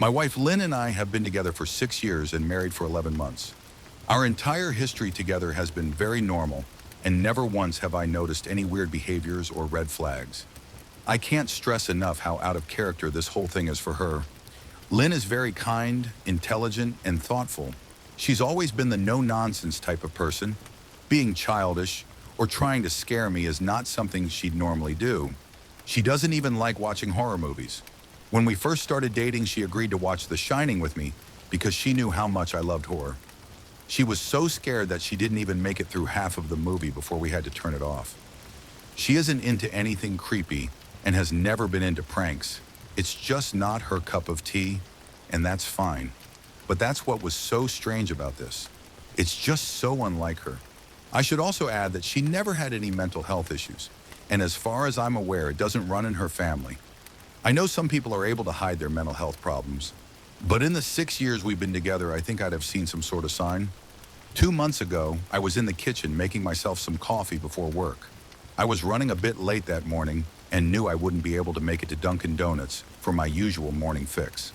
My wife Lynn and I have been together for 6 years and married for 11 months. Our entire history together has been very normal, and never once have I noticed any weird behaviors or red flags. I can't stress enough how out of character this whole thing is for her. Lynn is very kind, intelligent, and thoughtful. She's always been the no-nonsense type of person. Being childish or trying to scare me is not something she'd normally do. She doesn't even like watching horror movies. When we first started dating, she agreed to watch The Shining with me because she knew how much I loved horror. She was so scared that she didn't even make it through half of the movie before we had to turn it off. She isn't into anything creepy and has never been into pranks. It's just not her cup of tea, and that's fine. But that's what was so strange about this. It's just so unlike her. I should also add that she never had any mental health issues, and as far as I'm aware, it doesn't run in her family. I know some people are able to hide their mental health problems, but in the 6 years we've been together, I think I'd have seen some sort of sign. 2 months ago, I was in the kitchen making myself some coffee before work. I was running a bit late that morning and knew I wouldn't be able to make it to Dunkin' Donuts for my usual morning fix.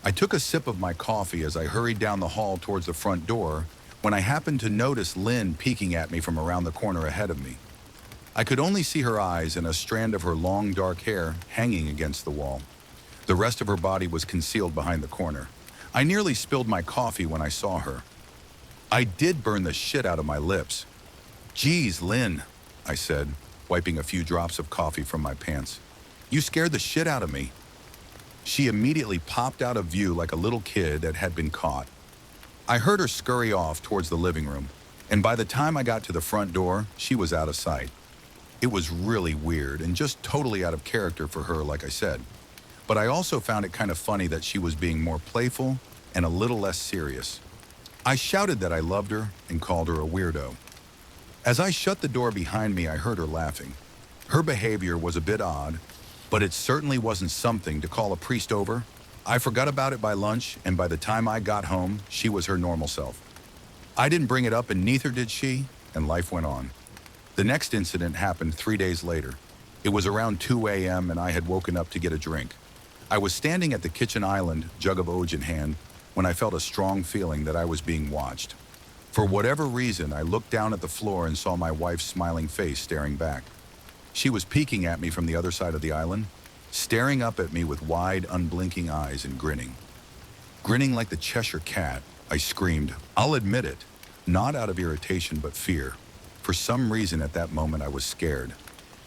I took a sip of my coffee as I hurried down the hall towards the front door when I happened to notice Lynn peeking at me from around the corner ahead of me. I could only see her eyes and a strand of her long dark hair hanging against the wall. The rest of her body was concealed behind the corner. I nearly spilled my coffee when I saw her. I did burn the shit out of my lips. "Geez, Lynn," I said, wiping a few drops of coffee from my pants. "You scared the shit out of me." She immediately popped out of view like a little kid that had been caught. I heard her scurry off towards the living room, and by the time I got to the front door, she was out of sight. It was really weird and just totally out of character for her, like I said. But I also found it kind of funny that she was being more playful and a little less serious. I shouted that I loved her and called her a weirdo. As I shut the door behind me, I heard her laughing. Her behavior was a bit odd, but it certainly wasn't something to call a priest over. I forgot about it by lunch, and by the time I got home, she was her normal self. I didn't bring it up, and neither did she, and life went on. The next incident happened 3 days later. It was around 2 a.m., and I had woken up to get a drink. I was standing at the kitchen island, jug of Oj in hand, when I felt a strong feeling that I was being watched. For whatever reason, I looked down at the floor and saw my wife's smiling face staring back. She was peeking at me from the other side of the island, staring up at me with wide, unblinking eyes and grinning. Grinning like the Cheshire Cat, I screamed. I'll admit it, not out of irritation but fear. For some reason at that moment I was scared.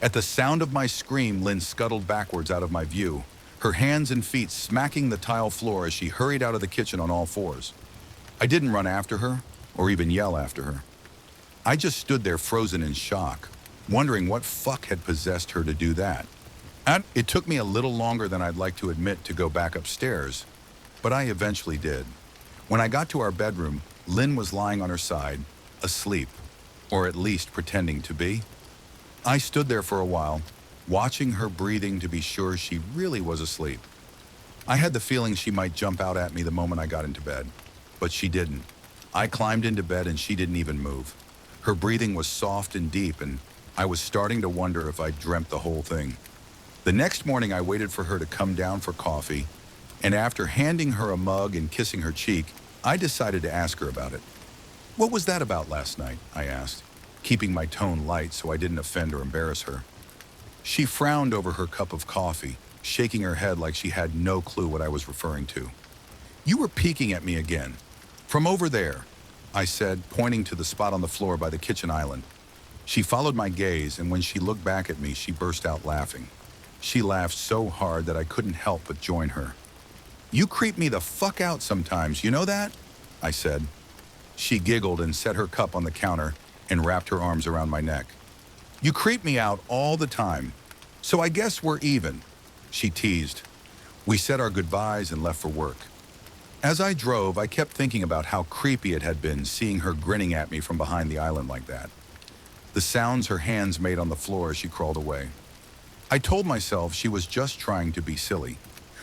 At the sound of my scream, Lynn scuttled backwards out of my view, her hands and feet smacking the tile floor as she hurried out of the kitchen on all fours. I didn't run after her, or even yell after her. I just stood there frozen in shock, wondering what fuck had possessed her to do that. And it took me a little longer than I'd like to admit to go back upstairs, but I eventually did. When I got to our bedroom, Lynn was lying on her side, asleep, or at least pretending to be. I stood there for a while, watching her breathing to be sure she really was asleep. I had the feeling she might jump out at me the moment I got into bed, but she didn't. I climbed into bed and she didn't even move. Her breathing was soft and deep, and I was starting to wonder if I'd dreamt the whole thing. The next morning, I waited for her to come down for coffee, and after handing her a mug and kissing her cheek, I decided to ask her about it. "What was that about last night?" I asked, keeping my tone light so I didn't offend or embarrass her. She frowned over her cup of coffee, shaking her head like she had no clue what I was referring to. "You were peeking at me again. From over there," I said, pointing to the spot on the floor by the kitchen island. She followed my gaze, and when she looked back at me, she burst out laughing. She laughed so hard that I couldn't help but join her. "You creep me the fuck out sometimes, you know that?" I said. She giggled and set her cup on the counter and wrapped her arms around my neck. "You creep me out all the time, so I guess we're even," she teased. We said our goodbyes and left for work. As I drove, I kept thinking about how creepy it had been seeing her grinning at me from behind the island like that. The sounds her hands made on the floor as she crawled away. I told myself she was just trying to be silly,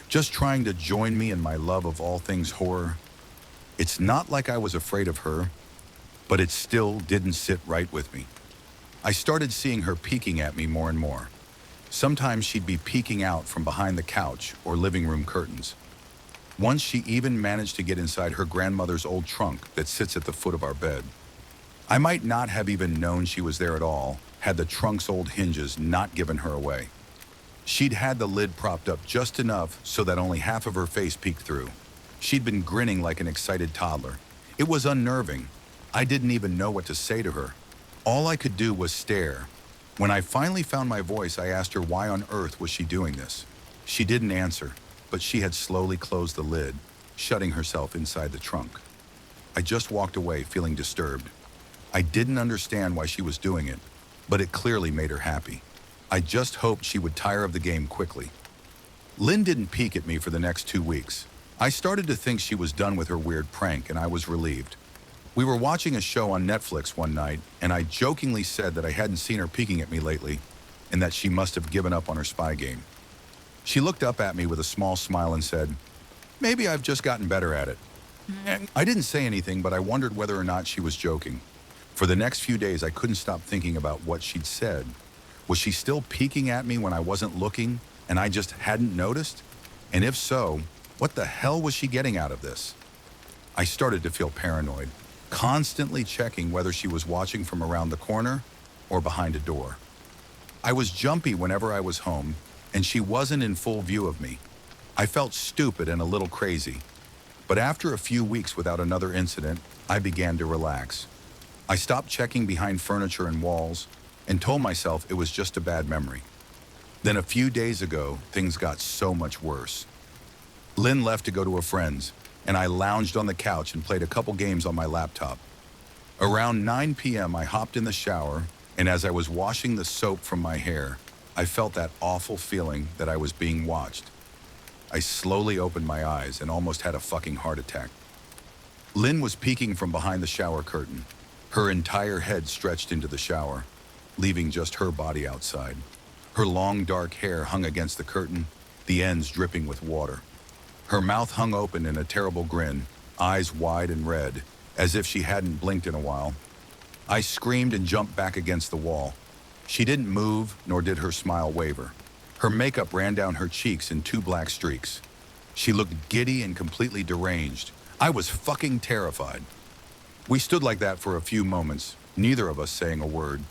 just trying to join me in my love of all things horror. It's not like I was afraid of her, but it still didn't sit right with me. I started seeing her peeking at me more and more. Sometimes she'd be peeking out from behind the couch or living room curtains. Once she even managed to get inside her grandmother's old trunk that sits at the foot of our bed. I might not have even known she was there at all had the trunk's old hinges not given her away. She'd had the lid propped up just enough so that only half of her face peeked through. She'd been grinning like an excited toddler. It was unnerving. I didn't even know what to say to her. All I could do was stare. When I finally found my voice, I asked her why on earth was she doing this. She didn't answer, but she had slowly closed the lid, shutting herself inside the trunk. I just walked away feeling disturbed. I didn't understand why she was doing it, but it clearly made her happy. I just hoped she would tire of the game quickly. Lynn didn't peek at me for the next 2 weeks. I started to think she was done with her weird prank, and I was relieved. We were watching a show on Netflix one night, and I jokingly said that I hadn't seen her peeking at me lately, and that she must have given up on her spy game. She looked up at me with a small smile and said, "Maybe I've just gotten better at it." I didn't say anything, but I wondered whether or not she was joking. For the next few days, I couldn't stop thinking about what she'd said. Was she still peeking at me when I wasn't looking, and I just hadn't noticed? And if so, what the hell was she getting out of this? I started to feel paranoid, constantly checking whether she was watching from around the corner or behind a door. I was jumpy whenever I was home, and she wasn't in full view of me. I felt stupid and a little crazy. But after a few weeks without another incident, I began to relax. I stopped checking behind furniture and walls and told myself it was just a bad memory. Then a few days ago, things got so much worse. Lynn left to go to a friend's, and I lounged on the couch and played a couple games on my laptop. Around 9 p.m., I hopped in the shower, and as I was washing the soap from my hair, I felt that awful feeling that I was being watched. I slowly opened my eyes and almost had a fucking heart attack. Lynn was peeking from behind the shower curtain. Her entire head stretched into the shower, leaving just her body outside. Her long dark hair hung against the curtain, the ends dripping with water. Her mouth hung open in a terrible grin, eyes wide and red, as if she hadn't blinked in a while. I screamed and jumped back against the wall. She didn't move, nor did her smile waver. Her makeup ran down her cheeks in 2 black streaks. She looked giddy and completely deranged. I was fucking terrified. We stood like that for a few moments, neither of us saying a word.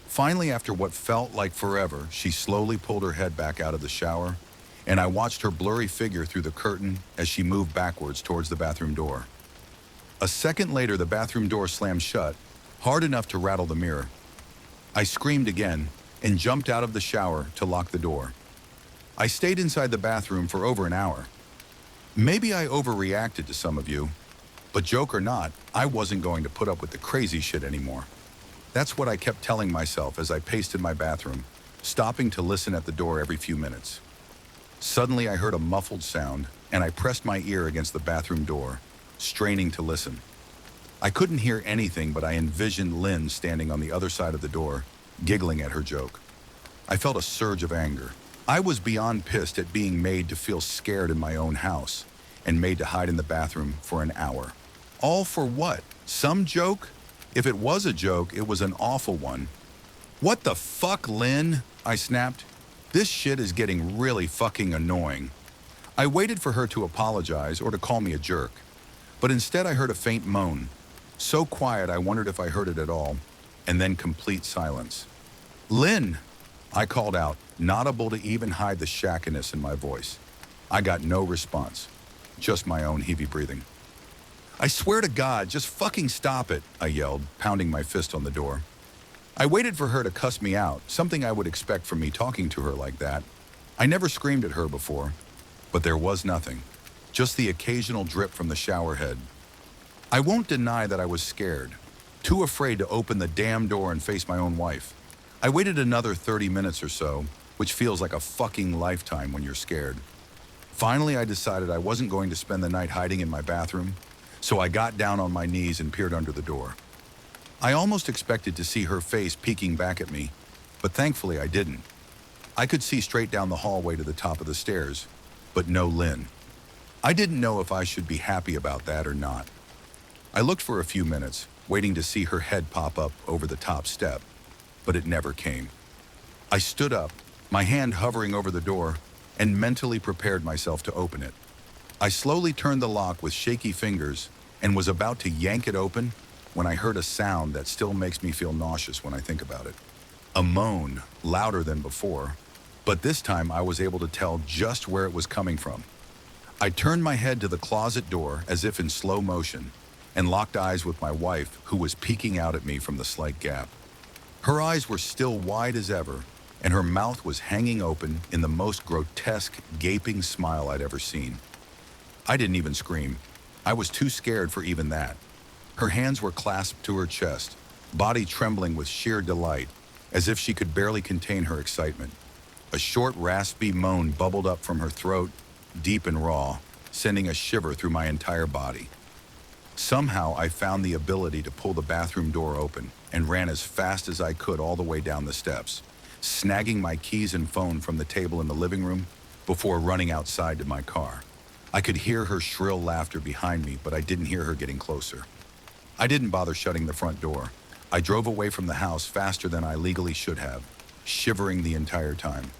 Finally, after what felt like forever, she slowly pulled her head back out of the shower, and I watched her blurry figure through the curtain as she moved backwards towards the bathroom door. A second later, the bathroom door slammed shut, hard enough to rattle the mirror. I screamed again and jumped out of the shower to lock the door. I stayed inside the bathroom for over an hour. Maybe I overreacted to some of you, but joke or not, I wasn't going to put up with the crazy shit anymore. That's what I kept telling myself as I paced in my bathroom, stopping to listen at the door every few minutes. Suddenly, I heard a muffled sound, and I pressed my ear against the bathroom door, straining to listen. I couldn't hear anything, but I envisioned Lynn standing on the other side of the door, giggling at her joke. I felt a surge of anger. I was beyond pissed at being made to feel scared in my own house, and made to hide in the bathroom for an hour. All for what? Some joke? If it was a joke, it was an awful one. "What the fuck, Lynn?" I snapped. "This shit is getting really fucking annoying." I waited for her to apologize or to call me a jerk, but instead I heard a faint moan. So quiet I wondered if I heard it at all, and then complete silence. "Lynn!" I called out, not able to even hide the shackiness in my voice. I got no response, just my own heavy breathing. "I swear to God, just fucking stop it," I yelled, pounding my fist on the door. I waited for her to cuss me out, something I would expect from me talking to her like that. I never screamed at her before, but there was nothing, just the occasional drip from the shower head. I won't deny that I was scared, too afraid to open the damn door and face my own wife. I waited another 30 minutes or so, which feels like a fucking lifetime when you're scared. Finally, I decided I wasn't going to spend the night hiding in my bathroom, so I got down on my knees and peered under the door. I almost expected to see her face peeking back at me, but thankfully I didn't. I could see straight down the hallway to the top of the stairs, but no Lynn. I didn't know if I should be happy about that or not. I looked for a few minutes, waiting to see her head pop up over the top step, but it never came. I stood up, my hand hovering over the door, and mentally prepared myself to open it. I slowly turned the lock with shaky fingers and was about to yank it open when I heard a sound that still makes me feel nauseous when I think about it. A moan, louder than before, but this time I was able to tell just where it was coming from. I turned my head to the closet door as if in slow motion and locked eyes with my wife, who was peeking out at me from the slight gap. Her eyes were still wide as ever, and her mouth was hanging open in the most grotesque, gaping smile I'd ever seen. I didn't even scream. I was too scared for even that. Her hands were clasped to her chest, body trembling with sheer delight, as if she could barely contain her excitement. A short, raspy moan bubbled up from her throat, deep and raw, sending a shiver through my entire body. Somehow, I found the ability to pull the bathroom door open and ran as fast as I could all the way down the steps, snagging my keys and phone from the table in the living room before running outside to my car. I could hear her shrill laughter behind me, but I didn't hear her getting closer. I didn't bother shutting the front door. I drove away from the house faster than I legally should have, shivering the entire time,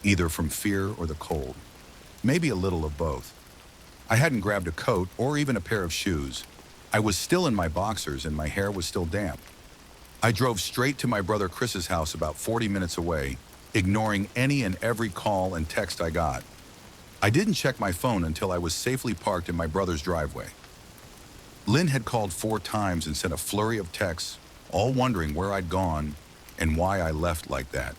either from fear or the cold. Maybe a little of both. I hadn't grabbed a coat or even a pair of shoes. I was still in my boxers and my hair was still damp. I drove straight to my brother Chris's house about 40 minutes away, ignoring any and every call and text I got. I didn't check my phone until I was safely parked in my brother's driveway. Lynn had called 4 times and sent a flurry of texts, all wondering where I'd gone and why I left like that.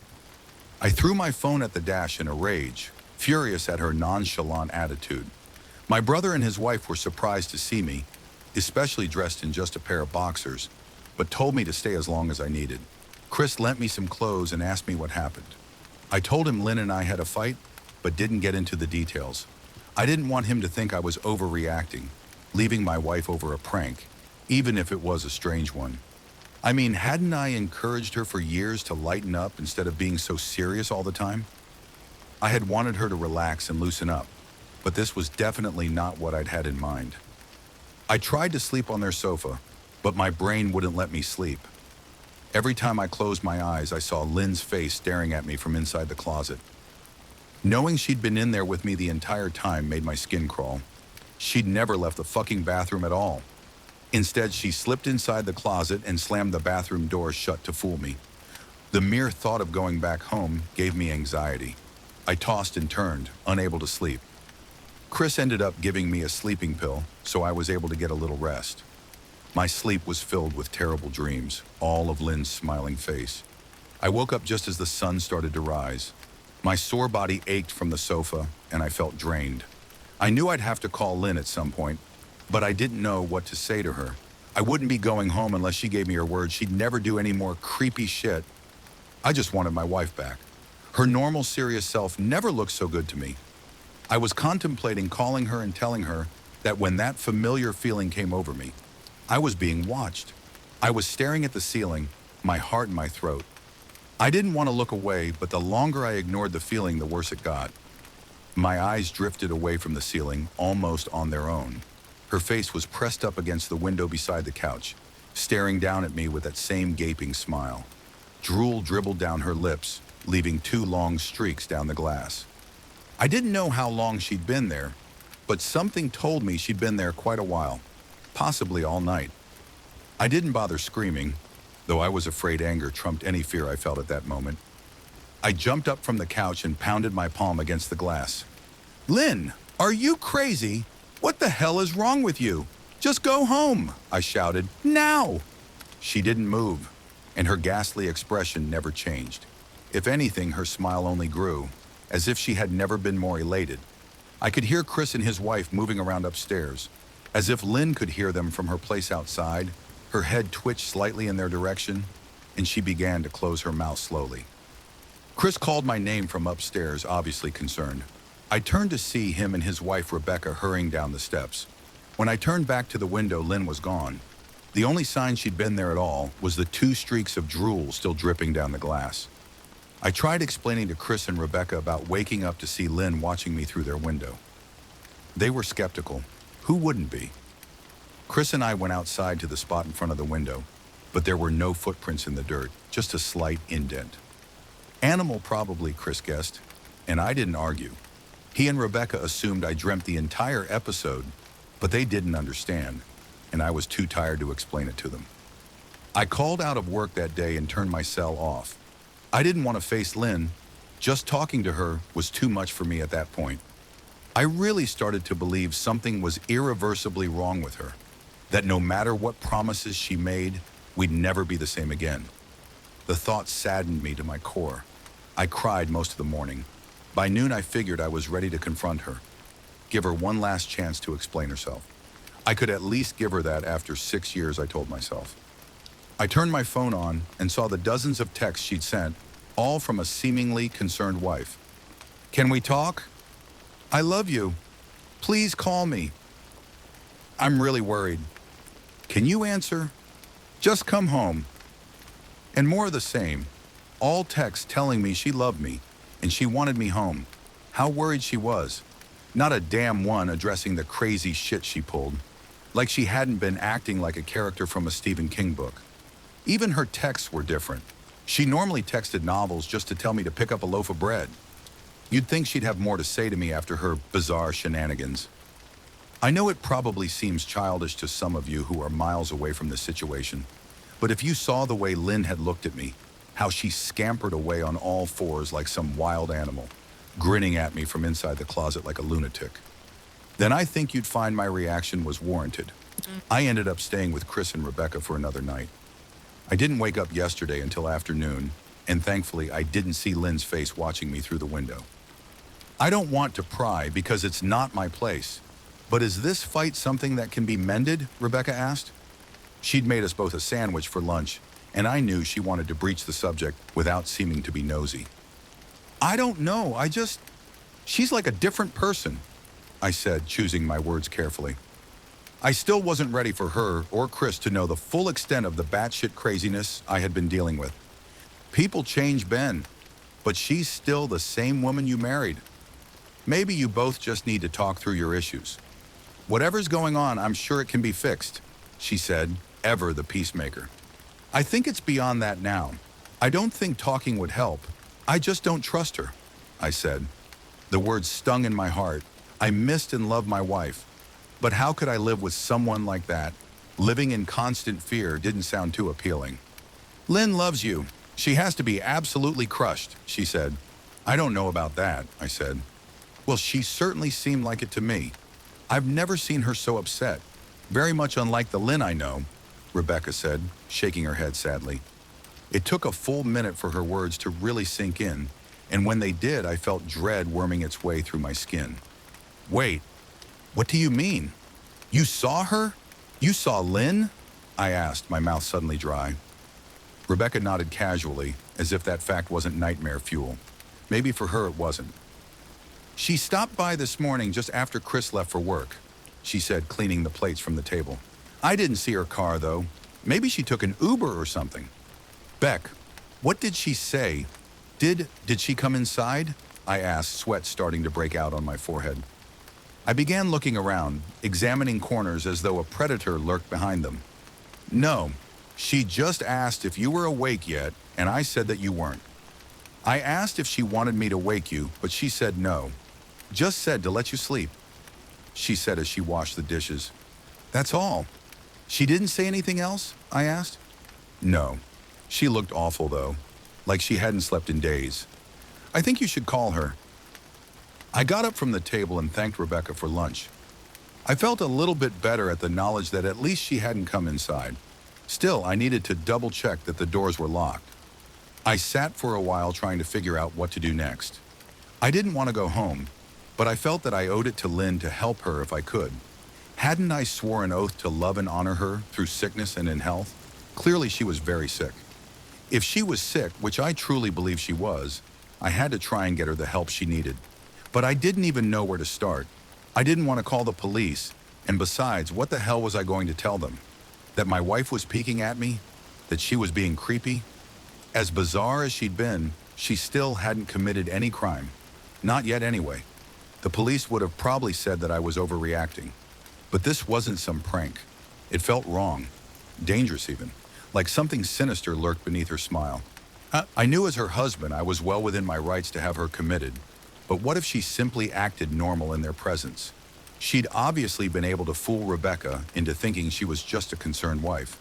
I threw my phone at the dash in a rage, furious at her nonchalant attitude. My brother and his wife were surprised to see me, especially dressed in just a pair of boxers, but told me to stay as long as I needed. Chris lent me some clothes and asked me what happened. I told him Lynn and I had a fight, but didn't get into the details. I didn't want him to think I was overreacting, leaving my wife over a prank, even if it was a strange one. I mean, hadn't I encouraged her for years to lighten up instead of being so serious all the time? I had wanted her to relax and loosen up, but this was definitely not what I'd had in mind. I tried to sleep on their sofa, but my brain wouldn't let me sleep. Every time I closed my eyes, I saw Lynn's face staring at me from inside the closet. Knowing she'd been in there with me the entire time made my skin crawl. She'd never left the fucking bathroom at all. Instead, she slipped inside the closet and slammed the bathroom door shut to fool me. The mere thought of going back home gave me anxiety. I tossed and turned, unable to sleep. Chris ended up giving me a sleeping pill, so I was able to get a little rest. My sleep was filled with terrible dreams, all of Lynn's smiling face. I woke up just as the sun started to rise. My sore body ached from the sofa, and I felt drained. I knew I'd have to call Lynn at some point, but I didn't know what to say to her. I wouldn't be going home unless she gave me her word she'd never do any more creepy shit. I just wanted my wife back. Her normal, serious self never looked so good to me. I was contemplating calling her and telling her that when that familiar feeling came over me, I was being watched. I was staring at the ceiling, my heart in my throat. I didn't want to look away, but the longer I ignored the feeling, the worse it got. My eyes drifted away from the ceiling, almost on their own. Her face was pressed up against the window beside the couch, staring down at me with that same gaping smile. Drool dribbled down her lips, leaving 2 long streaks down the glass. I didn't know how long she'd been there, but something told me she'd been there quite a while, possibly all night. I didn't bother screaming, though I was afraid anger trumped any fear I felt at that moment. I jumped up from the couch and pounded my palm against the glass. "Lynn, are you crazy? What the hell is wrong with you? Just go home," I shouted. "Now!" She didn't move, and her ghastly expression never changed. If anything, her smile only grew, as if she had never been more elated. I could hear Chris and his wife moving around upstairs, as if Lynn could hear them from her place outside. Her head twitched slightly in their direction, and she began to close her mouth slowly. Chris called my name from upstairs, obviously concerned. I turned to see him and his wife Rebecca hurrying down the steps. When I turned back to the window, Lynn was gone. The only sign she'd been there at all was the 2 streaks of drool still dripping down the glass. I tried explaining to Chris and Rebecca about waking up to see Lynn watching me through their window. They were skeptical. Who wouldn't be? Chris and I went outside to the spot in front of the window, but there were no footprints in the dirt, just a slight indent. Animal probably, Chris guessed, and I didn't argue. He and Rebecca assumed I dreamt the entire episode, but they didn't understand, and I was too tired to explain it to them. I called out of work that day and turned my cell off. I didn't want to face Lynn. Just talking to her was too much for me at that point. I really started to believe something was irreversibly wrong with her, that no matter what promises she made, we'd never be the same again. The thought saddened me to my core. I cried most of the morning. By noon, I figured I was ready to confront her, give her one last chance to explain herself. I could at least give her that after 6 years, I told myself. I turned my phone on and saw the dozens of texts she'd sent, all from a seemingly concerned wife. "Can we talk? I love you. Please call me. I'm really worried. Can you answer? Just come home." And more of the same, all texts telling me she loved me and she wanted me home. How worried she was. Not a damn one addressing the crazy shit she pulled, like she hadn't been acting like a character from a Stephen King book. Even her texts were different. She normally texted novels just to tell me to pick up a loaf of bread. You'd think she'd have more to say to me after her bizarre shenanigans. I know it probably seems childish to some of you who are miles away from this situation, but if you saw the way Lynn had looked at me, how she scampered away on all fours like some wild animal, grinning at me from inside the closet like a lunatic, then I think you'd find my reaction was warranted. I ended up staying with Chris and Rebecca for another night. I didn't wake up yesterday until afternoon, and thankfully I didn't see Lynn's face watching me through the window. I don't want to pry because it's not my place, but is this fight something that can be mended? Rebecca asked. She'd made us both a sandwich for lunch, and I knew she wanted to breach the subject without seeming to be nosy. "I don't know, she's like a different person," I said, choosing my words carefully. I still wasn't ready for her or Chris to know the full extent of the batshit craziness I had been dealing with. People change, Ben, but she's still the same woman you married. Maybe you both just need to talk through your issues. "Whatever's going on, I'm sure it can be fixed," she said, ever the peacemaker. "I think it's beyond that now. I don't think talking would help. I just don't trust her," I said. The words stung in my heart. I missed and loved my wife. But how could I live with someone like that? Living in constant fear didn't sound too appealing. "Lynn loves you. She has to be absolutely crushed," she said. "I don't know about that," I said. "Well, she certainly seemed like it to me. I've never seen her so upset. Very much unlike the Lynn I know," Rebecca said, shaking her head sadly. It took a full minute for her words to really sink in, and when they did, I felt dread worming its way through my skin. "Wait, what do you mean? You saw her? You saw Lynn?" I asked, my mouth suddenly dry. Rebecca nodded casually, as if that fact wasn't nightmare fuel. Maybe for her it wasn't. "She stopped by this morning just after Chris left for work," she said, cleaning the plates from the table. "I didn't see her car, though. Maybe she took an Uber or something." "Beck, what did she say? Did she come inside?" I asked, sweat starting to break out on my forehead. I began looking around, examining corners as though a predator lurked behind them. "No, she just asked if you were awake yet, and I said that you weren't. I asked if she wanted me to wake you, but she said no. Just said to let you sleep," she said as she washed the dishes. "That's all. She didn't say anything else?" I asked. "No. She looked awful, though, like she hadn't slept in days. I think you should call her." I got up from the table and thanked Rebecca for lunch. I felt a little bit better at the knowledge that at least she hadn't come inside. Still, I needed to double-check that the doors were locked. I sat for a while trying to figure out what to do next. I didn't want to go home, but I felt that I owed it to Lynn to help her if I could. Hadn't I swore an oath to love and honor her through sickness and in health? Clearly she was very sick. If she was sick, which I truly believe she was, I had to try and get her the help she needed. But I didn't even know where to start. I didn't want to call the police, and besides, what the hell was I going to tell them? That my wife was peeking at me? That she was being creepy? As bizarre as she'd been, she still hadn't committed any crime. Not yet anyway. The police would have probably said that I was overreacting. But this wasn't some prank. It felt wrong. Dangerous even. Like something sinister lurked beneath her smile. I knew as her husband I was well within my rights to have her committed. But what if she simply acted normal in their presence? She'd obviously been able to fool Rebecca into thinking she was just a concerned wife.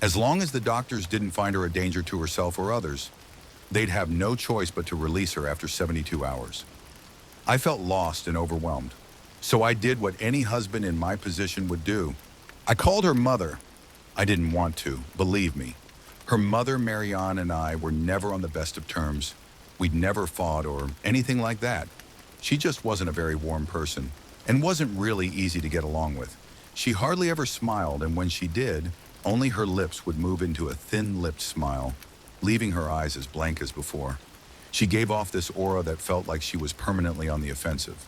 As long as the doctors didn't find her a danger to herself or others, they'd have no choice but to release her after 72 hours. I felt lost and overwhelmed. So I did what any husband in my position would do. I called her mother. I didn't want to, believe me. Her mother, Marianne, and I were never on the best of terms. We'd never fought or anything like that. She just wasn't a very warm person and wasn't really easy to get along with. She hardly ever smiled, and when she did, only her lips would move into a thin-lipped smile, leaving her eyes as blank as before. She gave off this aura that felt like she was permanently on the offensive.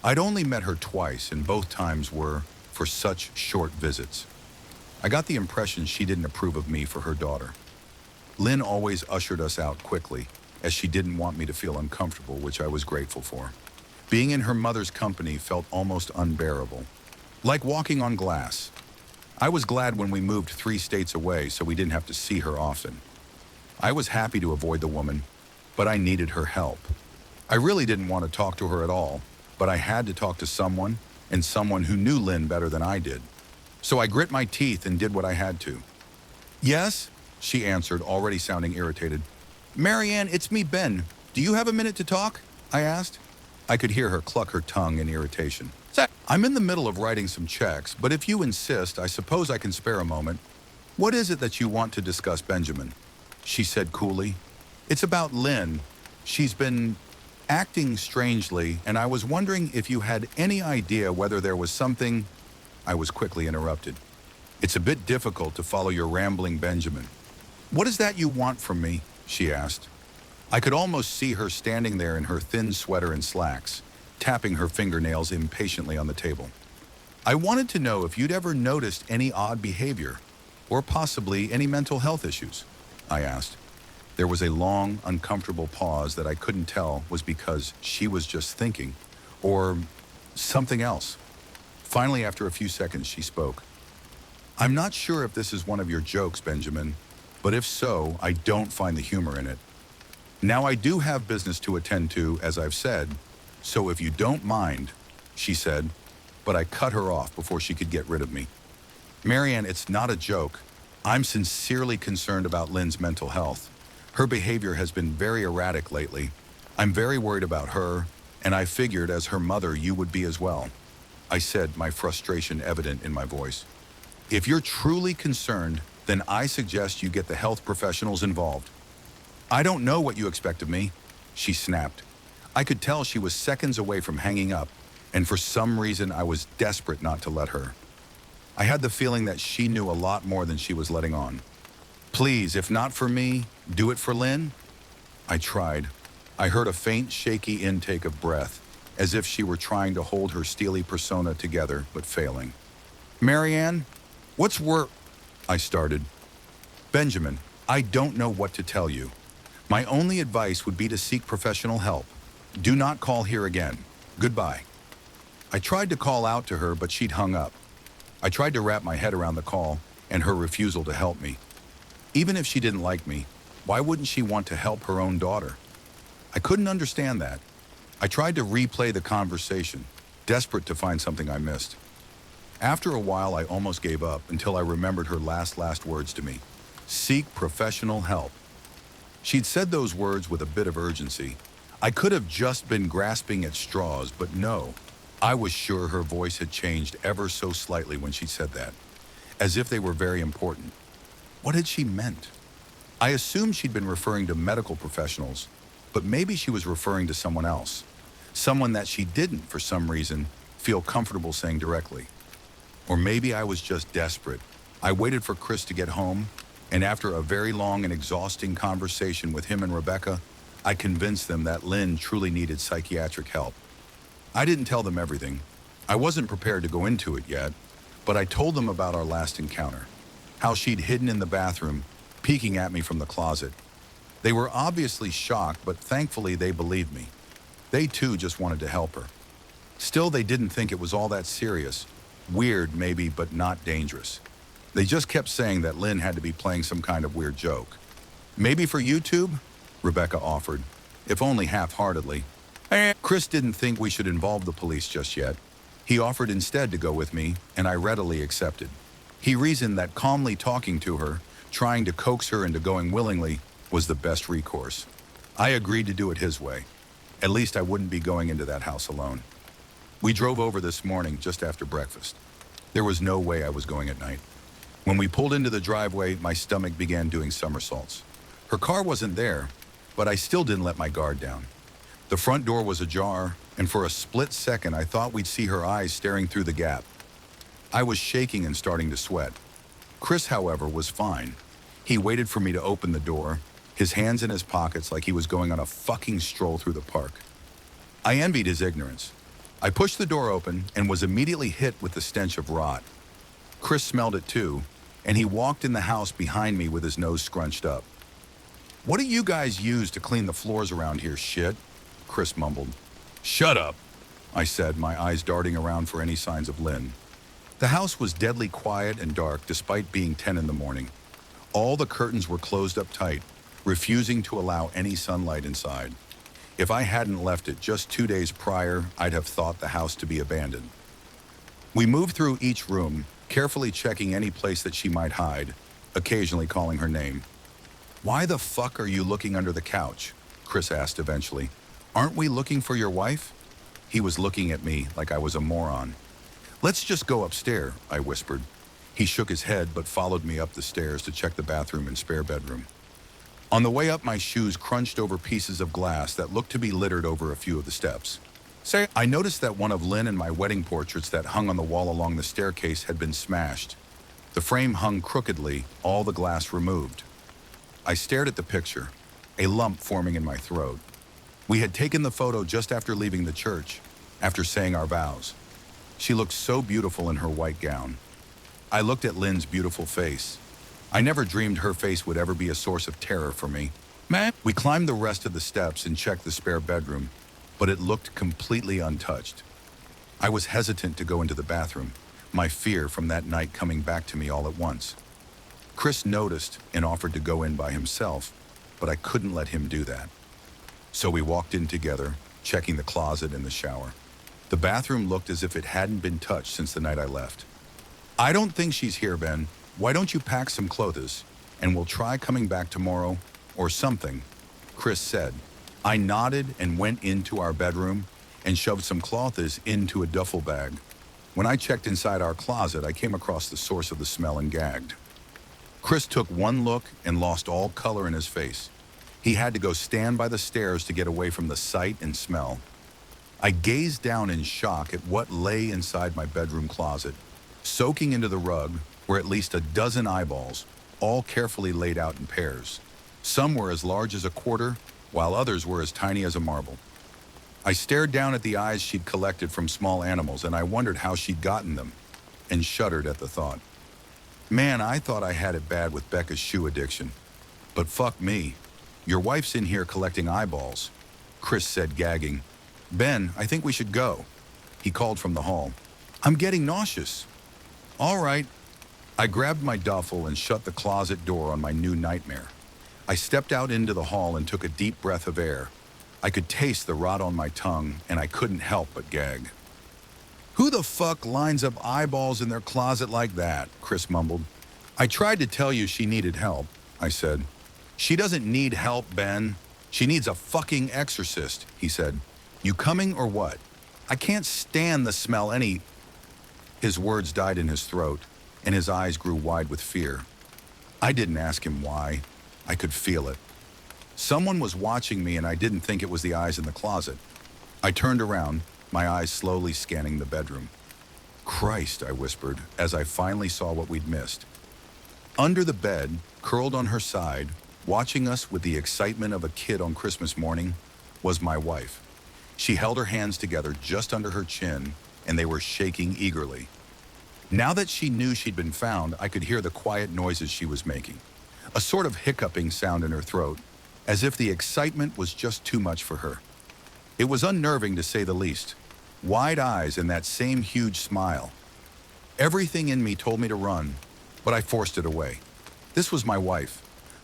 I'd only met her twice, and both times were for such short visits. I got the impression she didn't approve of me for her daughter. Lynn always ushered us out quickly, as she didn't want me to feel uncomfortable, which I was grateful for. Being in her mother's company felt almost unbearable, like walking on glass. I was glad when we moved 3 states away so we didn't have to see her often. I was happy to avoid the woman, but I needed her help. I really didn't want to talk to her at all, but I had to talk to someone, and someone who knew Lynn better than I did. So I grit my teeth and did what I had to. "Yes," she answered, already sounding irritated. "Marianne, it's me, Ben. Do you have a minute to talk?" I asked. I could hear her cluck her tongue in irritation. "I'm in the middle of writing some checks, but if you insist, I suppose I can spare a moment." "What is it that you want to discuss, Benjamin?" she said coolly. "It's about Lynn. She's been acting strangely, and I was wondering if you had any idea whether there was something—" I was quickly interrupted. "It's a bit difficult to follow your rambling, Benjamin." "What is that you want from me?" she asked. I could almost see her standing there in her thin sweater and slacks, tapping her fingernails impatiently on the table. "I wanted to know if you'd ever noticed any odd behavior, or possibly any mental health issues," I asked. There was a long, uncomfortable pause that I couldn't tell was because she was just thinking, or something else. Finally, after a few seconds, she spoke. "I'm not sure if this is one of your jokes, Benjamin, but if so, I don't find the humor in it. Now, I do have business to attend to, as I've said, so if you don't mind," she said, but I cut her off before she could get rid of me. "Marianne, it's not a joke. I'm sincerely concerned about Lynn's mental health. Her behavior has been very erratic lately. I'm very worried about her, and I figured as her mother you would be as well," I said, my frustration evident in my voice. "If you're truly concerned, then I suggest you get the health professionals involved." "I don't know what you expect of me," she snapped. I could tell she was seconds away from hanging up, and for some reason I was desperate not to let her. I had the feeling that she knew a lot more than she was letting on. "Please, if not for me, do it for Lynn?" I tried. I heard a faint, shaky intake of breath, as if she were trying to hold her steely persona together, but failing. "Marianne, what's I started. "Benjamin, I don't know what to tell you. My only advice would be to seek professional help. Do not call here again. Goodbye." I tried to call out to her, but she'd hung up. I tried to wrap my head around the call and her refusal to help me. Even if she didn't like me, why wouldn't she want to help her own daughter? I couldn't understand that. I tried to replay the conversation, desperate to find something I missed. After a while, I almost gave up until I remembered her last words to me. Seek professional help. She'd said those words with a bit of urgency. I could have just been grasping at straws, but no. I was sure her voice had changed ever so slightly when she said that, as if they were very important. What had she meant? I assumed she'd been referring to medical professionals, but maybe she was referring to someone else. Someone that she didn't, for some reason, feel comfortable saying directly. Or maybe I was just desperate. I waited for Chris to get home, and after a very long and exhausting conversation with him and Rebecca, I convinced them that Lynn truly needed psychiatric help. I didn't tell them everything. I wasn't prepared to go into it yet, but I told them about our last encounter, how she'd hidden in the bathroom, peeking at me from the closet. They were obviously shocked, but thankfully they believed me. They too just wanted to help her. Still, they didn't think it was all that serious. Weird, maybe, but not dangerous. They just kept saying that Lynn had to be playing some kind of weird joke. "Maybe for YouTube?" Rebecca offered, if only half-heartedly. Chris didn't think we should involve the police just yet. He offered instead to go with me, and I readily accepted. He reasoned that calmly talking to her, trying to coax her into going willingly, was the best recourse. I agreed to do it his way. At least I wouldn't be going into that house alone. We drove over this morning just after breakfast. There was no way I was going at night. When we pulled into the driveway, my stomach began doing somersaults. Her car wasn't there, but I still didn't let my guard down. The front door was ajar, and for a split second I thought we'd see her eyes staring through the gap. I was shaking and starting to sweat. Chris, however, was fine. He waited for me to open the door, his hands in his pockets like he was going on a fucking stroll through the park. I envied his ignorance. I pushed the door open and was immediately hit with the stench of rot. Chris smelled it too, and he walked in the house behind me with his nose scrunched up. "What do you guys use to clean the floors around here, shit?" Chris mumbled. "Shut up," I said, my eyes darting around for any signs of Lynn. The house was deadly quiet and dark despite being 10 in the morning. All the curtains were closed up tight, refusing to allow any sunlight inside. If I hadn't left it just 2 days prior, I'd have thought the house to be abandoned. We moved through each room, carefully checking any place that she might hide, occasionally calling her name. "Why the fuck are you looking under the couch?" Chris asked eventually. "Aren't we looking for your wife?" He was looking at me like I was a moron. "Let's just go upstairs," I whispered. He shook his head but followed me up the stairs to check the bathroom and spare bedroom. On the way up, my shoes crunched over pieces of glass that looked to be littered over a few of the steps. I noticed that one of Lynn and my wedding portraits that hung on the wall along the staircase had been smashed. The frame hung crookedly, all the glass removed. I stared at the picture, a lump forming in my throat. We had taken the photo just after leaving the church, after saying our vows. She looked so beautiful in her white gown. I looked at Lynn's beautiful face. I never dreamed her face would ever be a source of terror for me. We climbed the rest of the steps and checked the spare bedroom, but it looked completely untouched. I was hesitant to go into the bathroom, my fear from that night coming back to me all at once. Chris noticed and offered to go in by himself, but I couldn't let him do that. So we walked in together, checking the closet and the shower. The bathroom looked as if it hadn't been touched since the night I left. "I don't think she's here, Ben. Why don't you pack some clothes, and we'll try coming back tomorrow, or something," Chris said. I nodded and went into our bedroom and shoved some clothes into a duffel bag. When I checked inside our closet, I came across the source of the smell and gagged. Chris took one look and lost all color in his face. He had to go stand by the stairs to get away from the sight and smell. I gazed down in shock at what lay inside my bedroom closet. Soaking into the rug were at least a dozen eyeballs, all carefully laid out in pairs. Some were as large as a quarter, while others were as tiny as a marble. I stared down at the eyes she'd collected from small animals, and I wondered how she'd gotten them, and shuddered at the thought. Man, I thought I had it bad with Becca's shoe addiction. But fuck me. Your wife's in here collecting eyeballs, Chris said, gagging. "Ben, I think we should go," he called from the hall. "I'm getting nauseous." "All right." I grabbed my duffel and shut the closet door on my new nightmare. I stepped out into the hall and took a deep breath of air. I could taste the rot on my tongue, and I couldn't help but gag. "Who the fuck lines up eyeballs in their closet like that?" Chris mumbled. "I tried to tell you she needed help," I said. "She doesn't need help, Ben. She needs a fucking exorcist," he said. "You coming or what? I can't stand the smell any—" His words died in his throat, and his eyes grew wide with fear. I didn't ask him why. I could feel it. Someone was watching me, and I didn't think it was the eyes in the closet. I turned around, my eyes slowly scanning the bedroom. "Christ," I whispered, as I finally saw what we'd missed. Under the bed, curled on her side, watching us with the excitement of a kid on Christmas morning, was my wife. She held her hands together just under her chin, and they were shaking eagerly. Now that she knew she'd been found, I could hear the quiet noises she was making, a sort of hiccuping sound in her throat, as if the excitement was just too much for her. It was unnerving, to say the least. Wide eyes and that same huge smile. Everything in me told me to run, but I forced it away. This was my wife.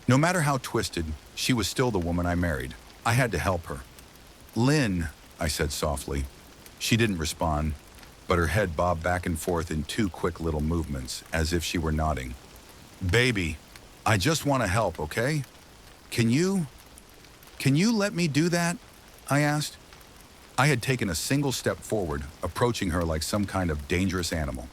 No matter how twisted, she was still the woman I married. I had to help her. "Lynn," I said softly. She didn't respond, but her head bobbed back and forth in two quick little movements, as if she were nodding. Baby, I just want to help, okay? Can you let me do that? I asked. I had taken a single step forward, approaching her like some kind of dangerous animal.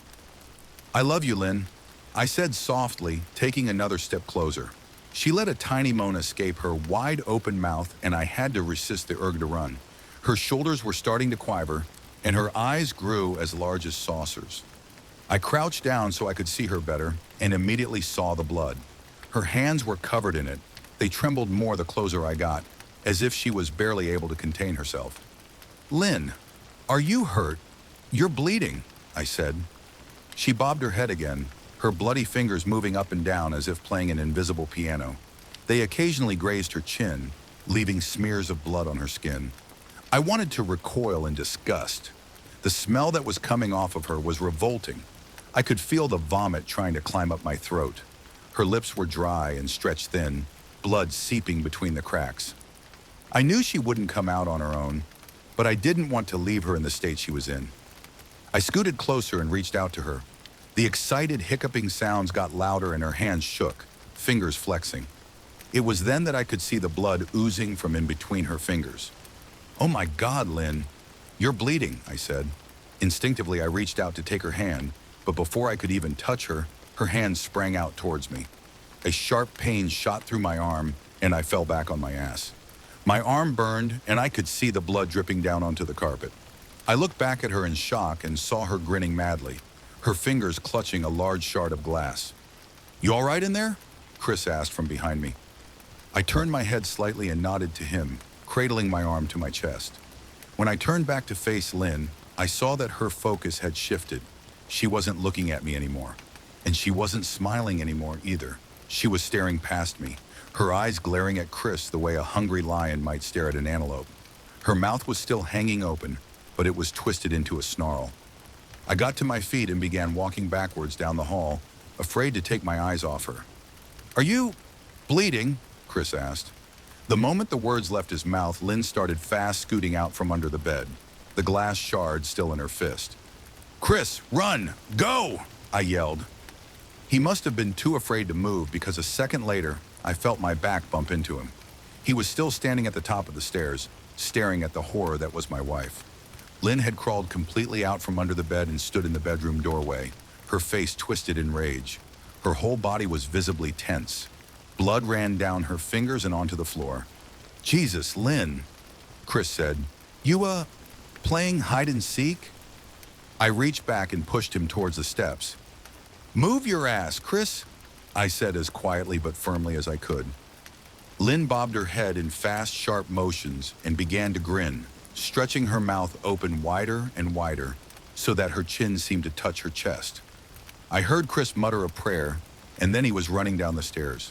I love you, Lynn, I said softly, taking another step closer. She let a tiny moan escape her wide open mouth, and I had to resist the urge to run. Her shoulders were starting to quiver, and her eyes grew as large as saucers. I crouched down so I could see her better, and immediately saw the blood. Her hands were covered in it. They trembled more the closer I got, as if she was barely able to contain herself. Lynn, are you hurt? You're bleeding, I said. She bobbed her head again, her bloody fingers moving up and down as if playing an invisible piano. They occasionally grazed her chin, leaving smears of blood on her skin. I wanted to recoil in disgust. The smell that was coming off of her was revolting. I could feel the vomit trying to climb up my throat. Her lips were dry and stretched thin, blood seeping between the cracks. I knew she wouldn't come out on her own, but I didn't want to leave her in the state she was in. I scooted closer and reached out to her. The excited, hiccuping sounds got louder and her hands shook, fingers flexing. It was then that I could see the blood oozing from in between her fingers. Oh my God, Lynn, you're bleeding, I said. Instinctively, I reached out to take her hand, but before I could even touch her, her hand sprang out towards me. A sharp pain shot through my arm, and I fell back on my ass. My arm burned, and I could see the blood dripping down onto the carpet. I looked back at her in shock and saw her grinning madly, her fingers clutching a large shard of glass. You all right in there? Chris asked from behind me. I turned my head slightly and nodded to him, cradling my arm to my chest. When I turned back to face Lynn, I saw that her focus had shifted. She wasn't looking at me anymore, and she wasn't smiling anymore either. She was staring past me, her eyes glaring at Chris the way a hungry lion might stare at an antelope. Her mouth was still hanging open, but it was twisted into a snarl. I got to my feet and began walking backwards down the hall, afraid to take my eyes off her. Are you bleeding? Chris asked. The moment the words left his mouth, Lynn started fast scooting out from under the bed, the glass shard still in her fist. Chris, run! Go! I yelled. He must have been too afraid to move because a second later, I felt my back bump into him. He was still standing at the top of the stairs, staring at the horror that was my wife. Lynn had crawled completely out from under the bed and stood in the bedroom doorway, her face twisted in rage. Her whole body was visibly tense. Blood ran down her fingers and onto the floor. Jesus, Lynn, Chris said. You, playing hide and seek? I reached back and pushed him towards the steps. Move your ass, Chris, I said as quietly but firmly as I could. Lynn bobbed her head in fast, sharp motions and began to grin, stretching her mouth open wider and wider so that her chin seemed to touch her chest. I heard Chris mutter a prayer, and then he was running down the stairs.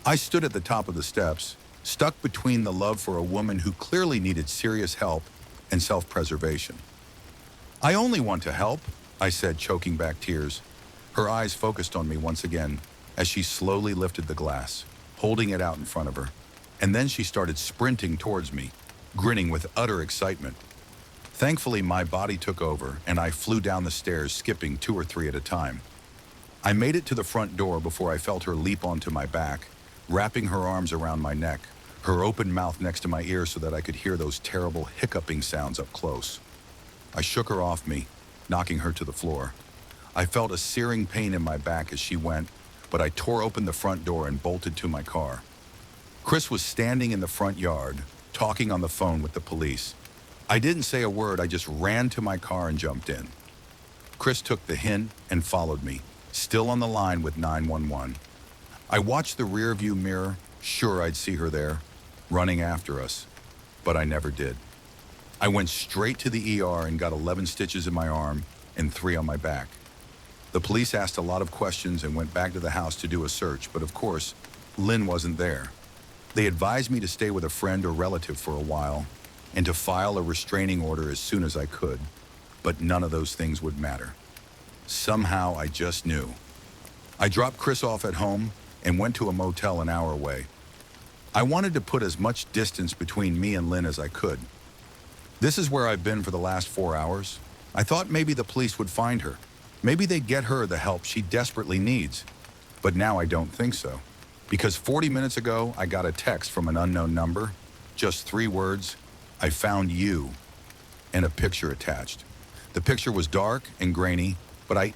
I stood at the top of the steps, stuck between the love for a woman who clearly needed serious help and self-preservation. I only want to help, I said, choking back tears. Her eyes focused on me once again as she slowly lifted the glass, holding it out in front of her. And then she started sprinting towards me, grinning with utter excitement. Thankfully, my body took over and I flew down the stairs, skipping 2 or 3 at a time. I made it to the front door before I felt her leap onto my back, wrapping her arms around my neck, her open mouth next to my ear so that I could hear those terrible hiccuping sounds up close. I shook her off me, knocking her to the floor. I felt a searing pain in my back as she went, but I tore open the front door and bolted to my car. Chris was standing in the front yard, talking on the phone with the police. I didn't say a word, I just ran to my car and jumped in. Chris took the hint and followed me, still on the line with 911. I watched the rearview mirror, sure I'd see her there, running after us, but I never did. I went straight to the ER and got 11 stitches in my arm and 3 on my back. The police asked a lot of questions and went back to the house to do a search, but of course, Lynn wasn't there. They advised me to stay with a friend or relative for a while and to file a restraining order as soon as I could, but none of those things would matter. Somehow, I just knew. I dropped Chris off at home and went to a motel an hour away. I wanted to put as much distance between me and Lynn as I could. This is where I've been for the last 4 hours. I thought maybe the police would find her. Maybe they'd get her the help she desperately needs. But now I don't think so. Because 40 minutes ago, I got a text from an unknown number. Just 3 words, "I found you," and a picture attached. The picture was dark and grainy, but I